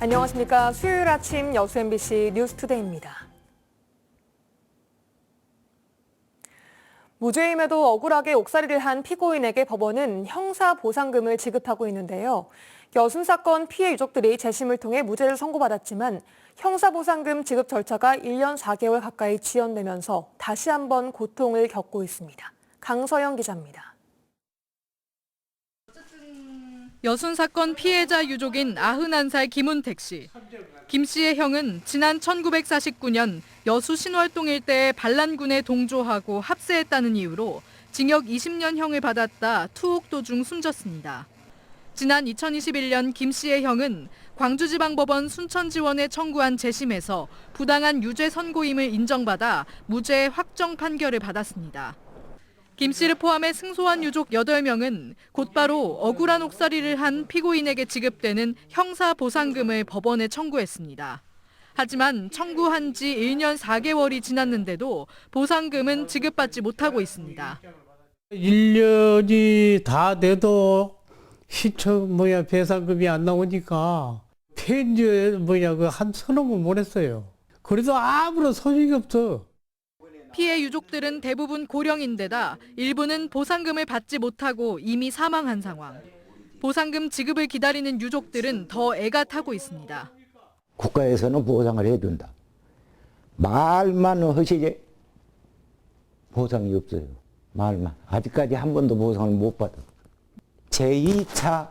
안녕하십니까. 수요일 아침 여수 MBC 뉴스투데이입니다. 무죄임에도 억울하게 옥살이를 한 피고인에게 법원은 형사보상금을 지급하고 있는데요. 여순 사건 피해 유족들이 재심을 통해 무죄를 선고받았지만 형사보상금 지급 절차가 1년 4개월 가까이 지연되면서 다시 한번 고통을 겪고 있습니다. 강서영 기자입니다. 여순 사건 피해자 유족인 91살 김은택 씨. 김 씨의 형은 지난 1949년 여수 신월동 일대에 반란군에 동조하고 합세했다는 이유로 징역 20년형을 받았다 투옥 도중 숨졌습니다. 지난 2021년 김 씨의 형은 광주지방법원 순천지원에 청구한 재심에서 부당한 유죄 선고임을 인정받아 무죄 확정 판결을 받았습니다. 김 씨를 포함해 승소한 유족 8명은 곧바로 억울한 옥살이를 한 피고인에게 지급되는 형사보상금을 법원에 청구했습니다. 하지만 청구한 지 1년 4개월이 지났는데도 보상금은 지급받지 못하고 있습니다. 1년이 다 돼도 배상금이 안 나오니까 편지에 한 서너 번 보냈어요. 그래도 아무런 소식이 없어. 피해 유족들은 대부분 고령인데다 일부는 보상금을 받지 못하고 이미 사망한 상황. 보상금 지급을 기다리는 유족들은 더 애가 타고 있습니다. 국가에서는 보상을 해준다. 말만 하시지 보상이 없어요. 말만. 아직까지 한 번도 보상을 못 받았어요. 제2차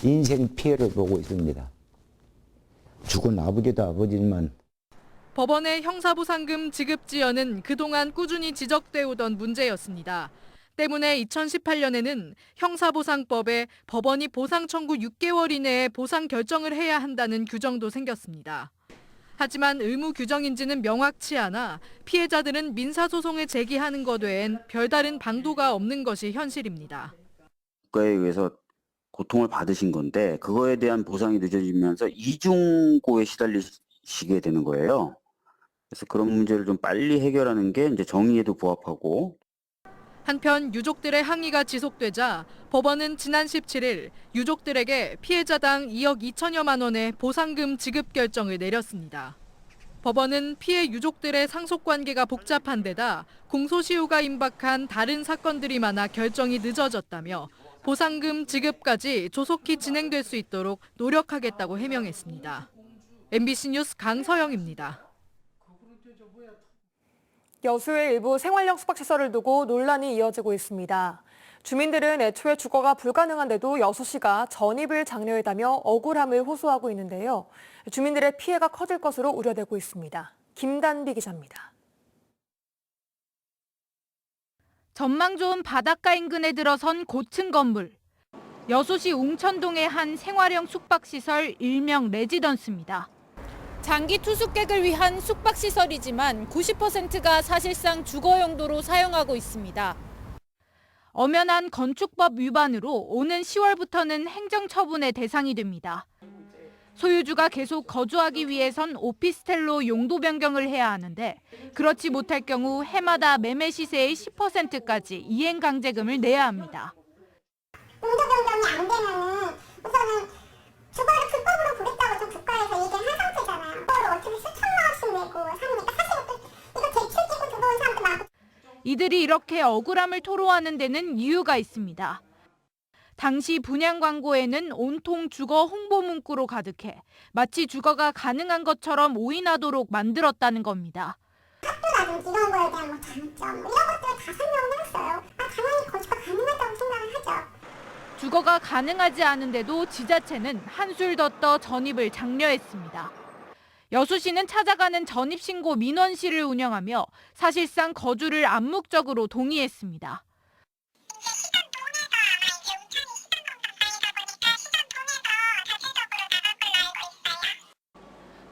인생 피해를 보고 있습니다. 죽은 아버지도 아버지지만 법원의 형사보상금 지급 지연은 그동안 꾸준히 지적돼 오던 문제였습니다. 때문에 2018년에는 형사보상법에 법원이 보상 청구 6개월 이내에 보상 결정을 해야 한다는 규정도 생겼습니다. 하지만 의무 규정인지는 명확치 않아 피해자들은 민사소송을 제기하는 것 외엔 별다른 방도가 없는 것이 현실입니다. 국가에 의해서 고통을 받으신 건데 그거에 대한 보상이 늦어지면서 이중고에 시달리시게 되는 거예요. 그래서 그런 문제를 좀 빨리 해결하는 게 이제 정의에도 부합하고. 한편 유족들의 항의가 지속되자 법원은 지난 17일 유족들에게 피해자당 2억 2천여만 원의 보상금 지급 결정을 내렸습니다. 법원은 피해 유족들의 상속 관계가 복잡한 데다 공소시효가 임박한 다른 사건들이 많아 결정이 늦어졌다며 보상금 지급까지 조속히 진행될 수 있도록 노력하겠다고 해명했습니다. MBC 뉴스 강서영입니다. 여수의 일부 생활형 숙박시설을 두고 논란이 이어지고 있습니다. 주민들은 애초에 주거가 불가능한데도 여수시가 전입을 장려했다며 억울함을 호소하고 있는데요. 주민들의 피해가 커질 것으로 우려되고 있습니다. 김단비 기자입니다. 전망 좋은 바닷가 인근에 들어선 고층 건물. 여수시 웅천동의 한 생활형 숙박시설 일명 레지던스입니다. 장기 투숙객을 위한 숙박시설이지만 90%가 사실상 주거 용도로 사용하고 있습니다. 엄연한 건축법 위반으로 오는 10월부터는 행정처분의 대상이 됩니다. 소유주가 계속 거주하기 위해선 오피스텔로 용도 변경을 해야 하는데 그렇지 못할 경우 해마다 매매 시세의 10%까지 이행 강제금을 내야 합니다. 용도 변경이 안 되면은 우선은 주거를 불법으로 부렸다고 좀 국가에서 얘기를 한 상태잖아요. 그걸 어떻게 수천만 원씩 내고 사니까 사실 이거 대출 끼고 들어온 사람도 많고. 이들이 이렇게 억울함을 토로하는 데는 이유가 있습니다. 당시 분양 광고에는 온통 주거 홍보 문구로 가득해 마치 주거가 가능한 것처럼 오인하도록 만들었다는 겁니다. 학교라든지 이런 거에 대한 장점 이런 것들을 다 설명을 했어요. 당연히 거주가 가능하다고 생각을 하죠. 주거가 가능하지 않은데도 지자체는 한술 더 떠 전입을 장려했습니다. 여수시는 찾아가는 전입신고 민원실을 운영하며 사실상 거주를 암묵적으로 동의했습니다.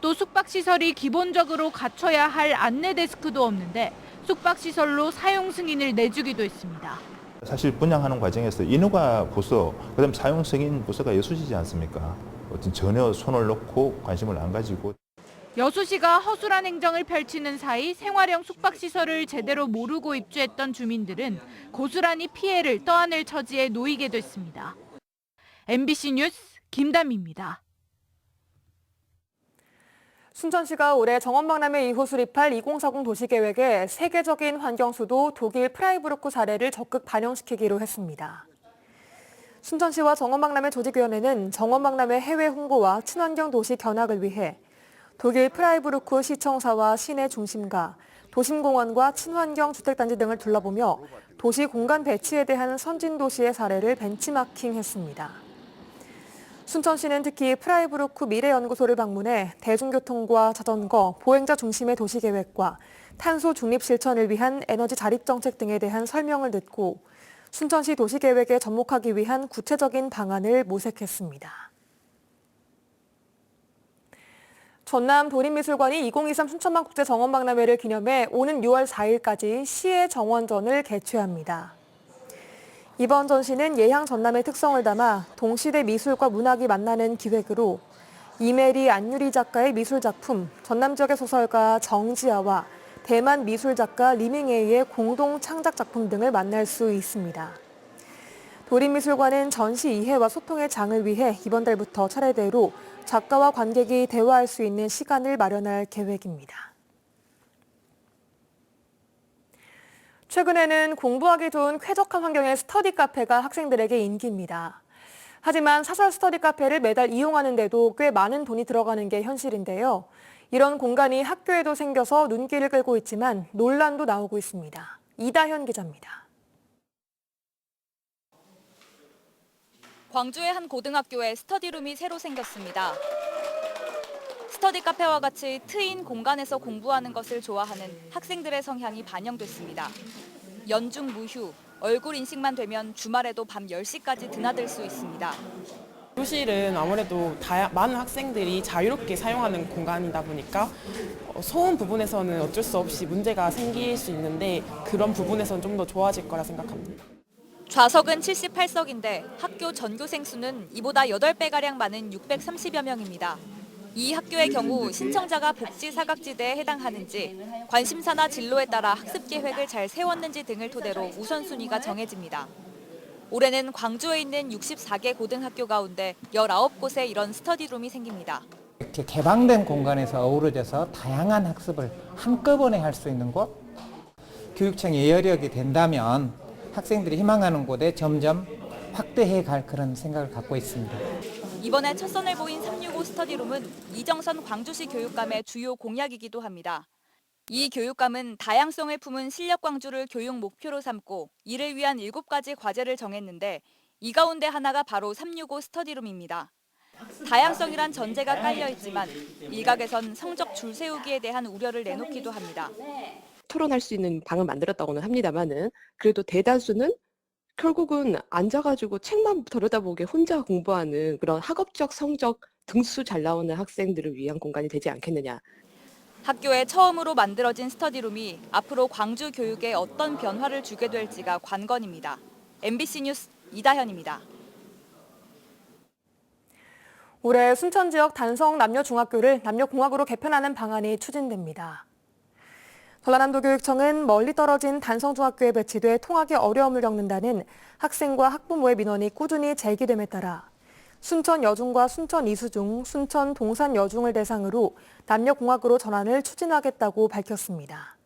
또 숙박시설이 기본적으로 갖춰야 할 안내 데스크도 없는데 숙박시설로 사용 승인을 내주기도 했습니다. 사실 분양하는 과정에서 인허가 부서, 그다음 사용 승인 부서가 여수시지 않습니까? 전혀 손을 놓고 관심을 안 가지고. 여수시가 허술한 행정을 펼치는 사이 생활형 숙박시설을 제대로 모르고 입주했던 주민들은 고스란히 피해를 떠안을 처지에 놓이게 됐습니다. MBC 뉴스 김담희입니다. 순천시가 올해 정원박람회 이후 수립할 2040 도시계획에 세계적인 환경수도 독일 프라이부르크 사례를 적극 반영시키기로 했습니다. 순천시와 정원박람회 조직위원회는 정원박람회 해외 홍보와 친환경 도시 견학을 위해 독일 프라이부르크 시청사와 시내 중심가, 도심공원과 친환경 주택단지 등을 둘러보며 도시 공간 배치에 대한 선진도시의 사례를 벤치마킹했습니다. 순천시는 특히 프라이부르크 미래연구소를 방문해 대중교통과 자전거, 보행자 중심의 도시계획과 탄소 중립 실천을 위한 에너지 자립 정책 등에 대한 설명을 듣고 순천시 도시계획에 접목하기 위한 구체적인 방안을 모색했습니다. 전남 도립미술관이 2023 순천만 국제 정원박람회를 기념해 오는 6월 4일까지 시의 정원전을 개최합니다. 이번 전시는 예향 전남의 특성을 담아 동시대 미술과 문학이 만나는 기획으로 이메리 안유리 작가의 미술작품, 전남 지역의 소설가 정지아와 대만 미술작가 리밍에이의 공동 창작 작품 등을 만날 수 있습니다. 도립미술관은 전시 이해와 소통의 장을 위해 이번 달부터 차례대로 작가와 관객이 대화할 수 있는 시간을 마련할 계획입니다. 최근에는 공부하기 좋은 쾌적한 환경의 스터디 카페가 학생들에게 인기입니다. 하지만 사설 스터디 카페를 매달 이용하는데도 꽤 많은 돈이 들어가는 게 현실인데요. 이런 공간이 학교에도 생겨서 눈길을 끌고 있지만 논란도 나오고 있습니다. 이다현 기자입니다. 광주의 한 고등학교에 스터디룸이 새로 생겼습니다. 스터디 카페와 같이 트인 공간에서 공부하는 것을 좋아하는 학생들의 성향이 반영됐습니다. 연중 무휴, 얼굴 인식만 되면 주말에도 밤 10시까지 드나들 수 있습니다. 교실은 아무래도 많은 학생들이 자유롭게 사용하는 공간이다 보니까 소음 부분에서는 어쩔 수 없이 문제가 생길 수 있는데 그런 부분에서는 좀 더 좋아질 거라 생각합니다. 좌석은 78석인데 학교 전교생 수는 이보다 8배가량 많은 630여 명입니다. 이 학교의 경우 신청자가 복지 사각지대에 해당하는지, 관심사나 진로에 따라 학습 계획을 잘 세웠는지 등을 토대로 우선순위가 정해집니다. 올해는 광주에 있는 64개 고등학교 가운데 19곳에 이런 스터디룸이 생깁니다. 이렇게 개방된 공간에서 어우러져서 다양한 학습을 한꺼번에 할 수 있는 곳, 교육청이 예열력이 된다면 학생들이 희망하는 곳에 점점 확대해 갈 그런 생각을 갖고 있습니다. 이번에 첫 선을 보인 365 스터디룸은 이정선 광주시 교육감의 주요 공약이기도 합니다. 이 교육감은 다양성을 품은 실력 광주를 교육 목표로 삼고 이를 위한 7가지 과제를 정했는데 이 가운데 하나가 바로 365 스터디룸입니다. 다양성이란 전제가 깔려 있지만 일각에선 성적 줄 세우기에 대한 우려를 내놓기도 합니다. 토론할 수 있는 방을 만들었다고는 합니다만은 그래도 대다수는 결국은 앉아가지고 책만 들여다보게 혼자 공부하는 그런 학업적 성적 등수 잘 나오는 학생들을 위한 공간이 되지 않겠느냐. 학교에 처음으로 만들어진 스터디룸이 앞으로 광주 교육에 어떤 변화를 주게 될지가 관건입니다. MBC 뉴스 이다현입니다. 올해 순천 지역 단성 남녀중학교를 남녀공학으로 개편하는 방안이 추진됩니다. 전라남도교육청은 멀리 떨어진 단성중학교에 배치돼 통학에 어려움을 겪는다는 학생과 학부모의 민원이 꾸준히 제기됨에 따라 순천 여중과 순천 이수중, 순천 동산 여중을 대상으로 남녀공학으로 전환을 추진하겠다고 밝혔습니다.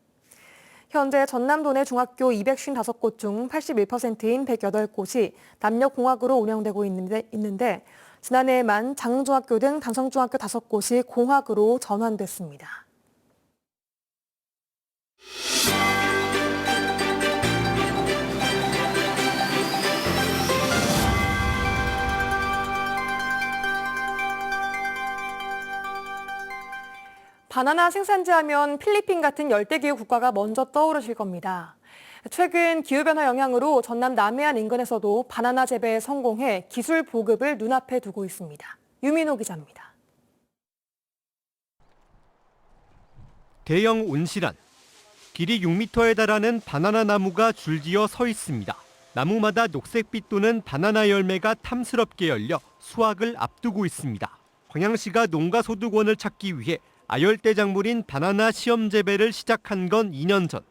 현재 전남도 내 중학교 255곳 중 81%인 108곳이 남녀공학으로 운영되고 있는데 지난해에만 장흥중학교 등 단성중학교 5곳이 공학으로 전환됐습니다. 바나나 생산지 하면 필리핀 같은 열대기후 국가가 먼저 떠오르실 겁니다. 최근 기후변화 영향으로 전남 남해안 인근에서도 바나나 재배에 성공해 기술 보급을 눈앞에 두고 있습니다. 유민호 기자입니다. 대형 온실안, 길이 6m에 달하는 바나나 나무가 줄지어 서 있습니다. 나무마다 녹색빛 도는 바나나 열매가 탐스럽게 열려 수확을 앞두고 있습니다. 광양시가 농가 소득원을 찾기 위해 아열대 작물인 바나나 시험 재배를 시작한 건 2년 전.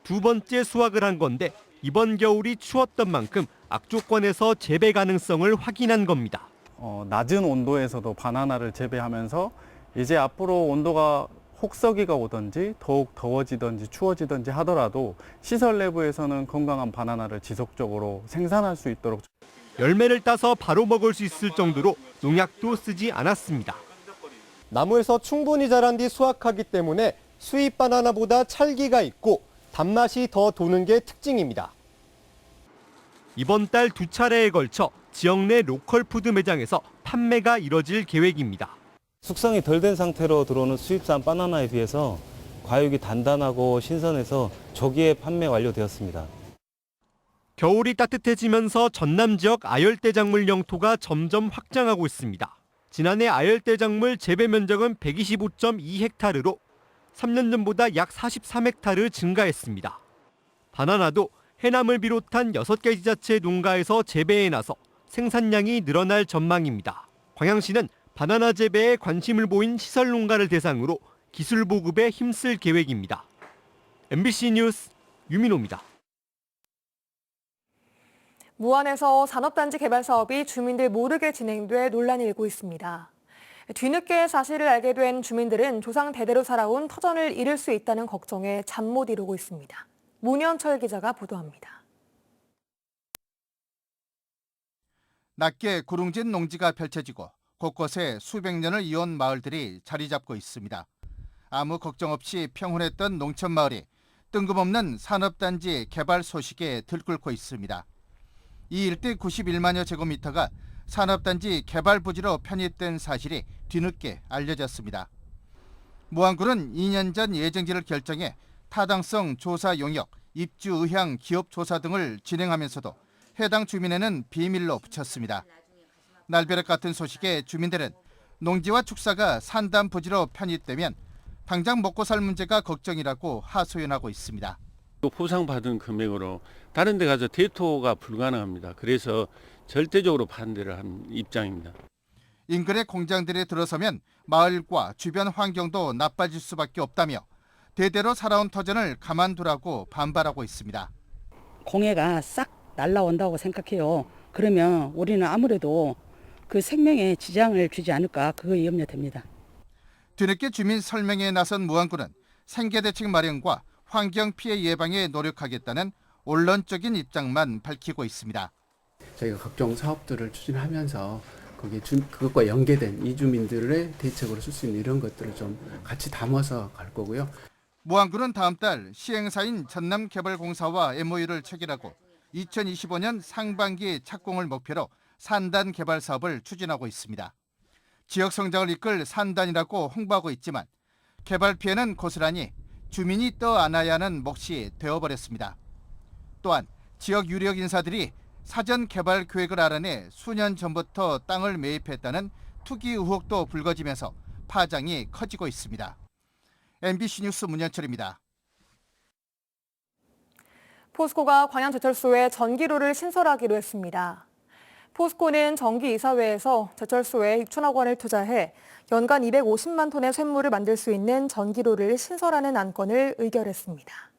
두 번째 수확을 한 건데 이번 겨울이 추웠던 만큼 악조건에서 재배 가능성을 확인한 겁니다. 낮은 온도에서도 바나나를 재배하면서 이제 앞으로 온도가 혹서기가 오든지 더욱 더워지든지 추워지든지 하더라도 시설 내부에서는 건강한 바나나를 지속적으로 생산할 수 있도록 열매를 따서 바로 먹을 수 있을 정도로 농약도 쓰지 않았습니다. 나무에서 충분히 자란 뒤 수확하기 때문에 수입 바나나보다 찰기가 있고 단맛이 더 도는 게 특징입니다. 이번 달 2차례에 걸쳐 지역 내 로컬 푸드 매장에서 판매가 이뤄질 계획입니다. 숙성이 덜 된 상태로 들어오는 수입산 바나나에 비해서 과육이 단단하고 신선해서 조기에 판매 완료되었습니다. 겨울이 따뜻해지면서 전남 지역 아열대 작물 영토가 점점 확장하고 있습니다. 지난해 아열대 작물 재배 면적은 125.2헥타르로 3년 전보다 약 43헥타르 증가했습니다. 바나나도 해남을 비롯한 6개 지자체 농가에서 재배에 나서 생산량이 늘어날 전망입니다. 광양시는 바나나 재배에 관심을 보인 시설 농가를 대상으로 기술 보급에 힘쓸 계획입니다. MBC 뉴스 유민호입니다. 무안에서 산업단지 개발 사업이 주민들 모르게 진행돼 논란이 일고 있습니다. 뒤늦게 사실을 알게 된 주민들은 조상 대대로 살아온 터전을 잃을 수 있다는 걱정에 잠 못 이루고 있습니다. 문현철 기자가 보도합니다. 낮게 구릉진 농지가 펼쳐지고 곳곳에 수백 년을 이어온 마을들이 자리 잡고 있습니다. 아무 걱정 없이 평온했던 농촌 마을이 뜬금없는 산업단지 개발 소식에 들끓고 있습니다. 이 일대 91만여 제곱미터가 산업단지 개발 부지로 편입된 사실이 뒤늦게 알려졌습니다. 무안군은 2년 전 예정지를 결정해 타당성 조사 용역, 입주 의향 기업 조사 등을 진행하면서도 해당 주민에는 비밀로 붙였습니다. 날벼락 같은 소식에 주민들은 농지와 축사가 산단 부지로 편입되면 당장 먹고 살 문제가 걱정이라고 하소연하고 있습니다. 보상받은 금액으로 다른 데 가서 대토가 불가능합니다. 그래서 절대적으로 반대를 한 입장입니다. 인근의 공장들이 들어서면 마을과 주변 환경도 나빠질 수밖에 없다며 대대로 살아온 터전을 가만두라고 반발하고 있습니다. 공해가 싹 날라온다고 생각해요. 그러면 우리는 아무래도 그 생명에 지장을 주지 않을까 그거 염려됩니다. 뒤늦게 주민 설명에 나선 무안군은 생계대책 마련과 환경 피해 예방에 노력하겠다는 원론적인 입장만 밝히고 있습니다. 저희가 각종 사업들을 추진하면서 그것과 연계된 이주민들의 대책으로 쓸 수 있는 이런 것들을 좀 같이 담아서 갈 거고요. 무안군은 다음 달 시행사인 전남개발공사와 MOU를 체결하고 2025년 상반기 착공을 목표로 산단 개발 사업을 추진하고 있습니다. 지역 성장을 이끌 산단이라고 홍보하고 있지만 개발 피해는 고스란히 주민이 떠안아야 하는 몫이 되어버렸습니다. 또한 지역 유력 인사들이 사전 개발 계획을 알아내 수년 전부터 땅을 매입했다는 투기 의혹도 불거지면서 파장이 커지고 있습니다. MBC 뉴스 문현철입니다. 포스코가 광양제철소에 전기로를 신설하기로 했습니다. 포스코는 전기이사회에서 제철소에 6천억 원을 투자해 연간 250만 톤의 쇳물을 만들 수 있는 전기로를 신설하는 안건을 의결했습니다.